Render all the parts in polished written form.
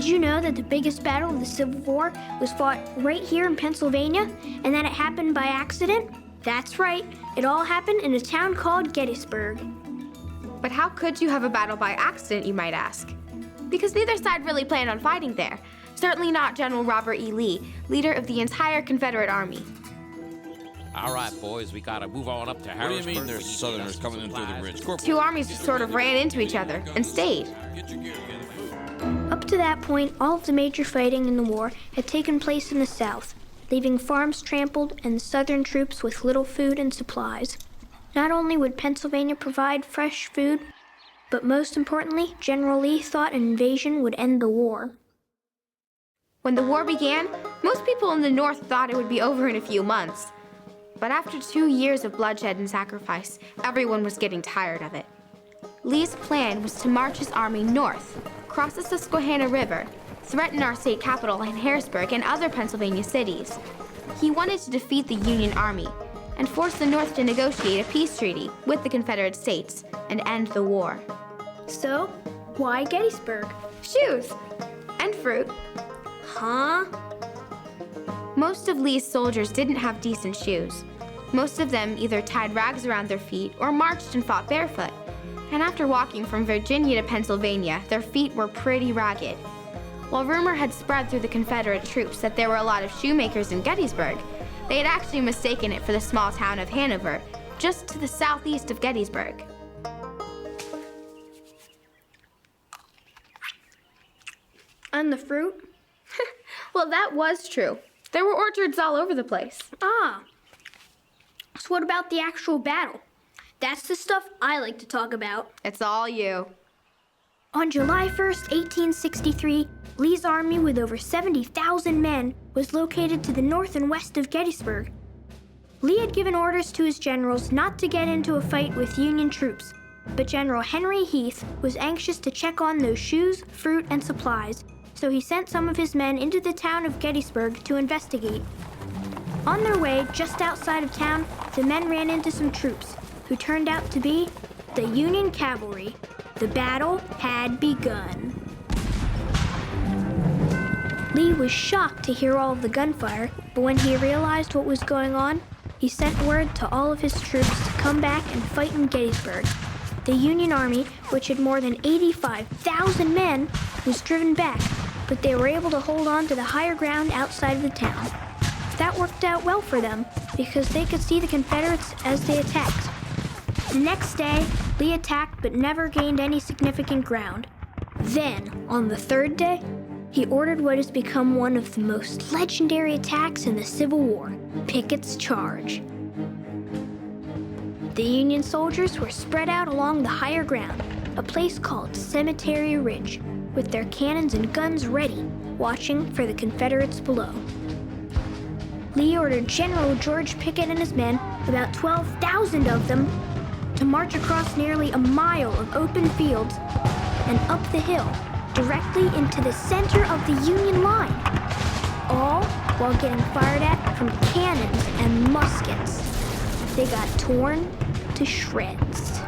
you know that the biggest battle of the Civil War was fought right here in Pennsylvania, and that it happened by accident? That's right. It all happened in a town called Gettysburg. But how could you have a battle by accident, you might ask? Because neither side really planned on fighting there. Certainly not General Robert E. Lee, leader of the entire Confederate Army. All right, boys, we gotta move on up to Harrisburg. What do you mean there's Southerners coming in through the ridge? Two armies just sort of ran into each other and stayed. Up to that point, all of the major fighting in the war had taken place in the South, leaving farms trampled and the Southern troops with little food and supplies. Not only would Pennsylvania provide fresh food, but most importantly, General Lee thought an invasion would end the war. When the war began, most people in the North thought it would be over in a few months. But after 2 years of bloodshed and sacrifice, everyone was getting tired of it. Lee's plan was to march his army north, cross the Susquehanna River, threaten our state capital in Harrisburg and other Pennsylvania cities. He wanted to defeat the Union Army and force the North to negotiate a peace treaty with the Confederate States and end the war. So, why Gettysburg? Shoes and fruit. Huh? Most of Lee's soldiers didn't have decent shoes. Most of them either tied rags around their feet or marched and fought barefoot. And after walking from Virginia to Pennsylvania, their feet were pretty ragged. While rumor had spread through the Confederate troops that there were a lot of shoemakers in Gettysburg, they had actually mistaken it for the small town of Hanover, just to the southeast of Gettysburg. And the fruit? Well, that was true. There were orchards all over the place. Ah. So what about the actual battle? That's the stuff I like to talk about. It's all you. On July 1st, 1863, Lee's army with over 70,000 men was located to the north and west of Gettysburg. Lee had given orders to his generals not to get into a fight with Union troops, but General Henry Heath was anxious to check on those shoes, fruit, and supplies, so he sent some of his men into the town of Gettysburg to investigate. On their way, just outside of town, the men ran into some troops, who turned out to be the Union cavalry. The battle had begun. Lee was shocked to hear all of the gunfire, but when he realized what was going on, he sent word to all of his troops to come back and fight in Gettysburg. The Union Army, which had more than 85,000 men, was driven back, but they were able to hold on to the higher ground outside of the town. That worked out well for them, because they could see the Confederates as they attacked. The next day, Lee attacked but never gained any significant ground. Then, on the third day, he ordered what has become one of the most legendary attacks in the Civil War, Pickett's Charge. The Union soldiers were spread out along the higher ground, a place called Cemetery Ridge, with their cannons and guns ready, watching for the Confederates below. Lee ordered General George Pickett and his men, about 12,000 of them, to march across nearly a mile of open fields and up the hill, directly into the center of the Union line, all while getting fired at from cannons and muskets. They got torn to shreds.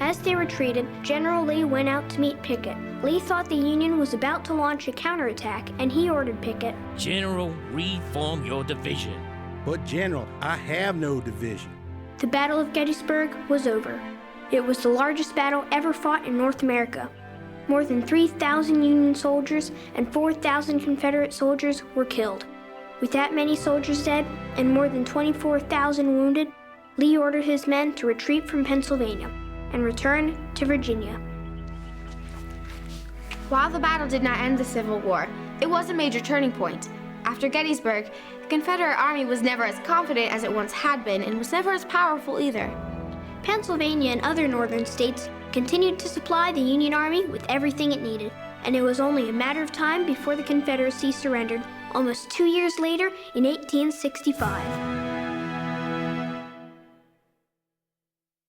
As they retreated, General Lee went out to meet Pickett. Lee thought the Union was about to launch a counterattack, and he ordered Pickett, General, reform your division. But General, I have no division. The Battle of Gettysburg was over. It was the largest battle ever fought in North America. More than 3,000 Union soldiers and 4,000 Confederate soldiers were killed. With that many soldiers dead and more than 24,000 wounded, Lee ordered his men to retreat from Pennsylvania and return to Virginia. While the battle did not end the Civil War, it was a major turning point. After Gettysburg, the Confederate Army was never as confident as it once had been and was never as powerful either. Pennsylvania and other northern states continued to supply the Union Army with everything it needed, and it was only a matter of time before the Confederacy surrendered almost 2 years later in 1865.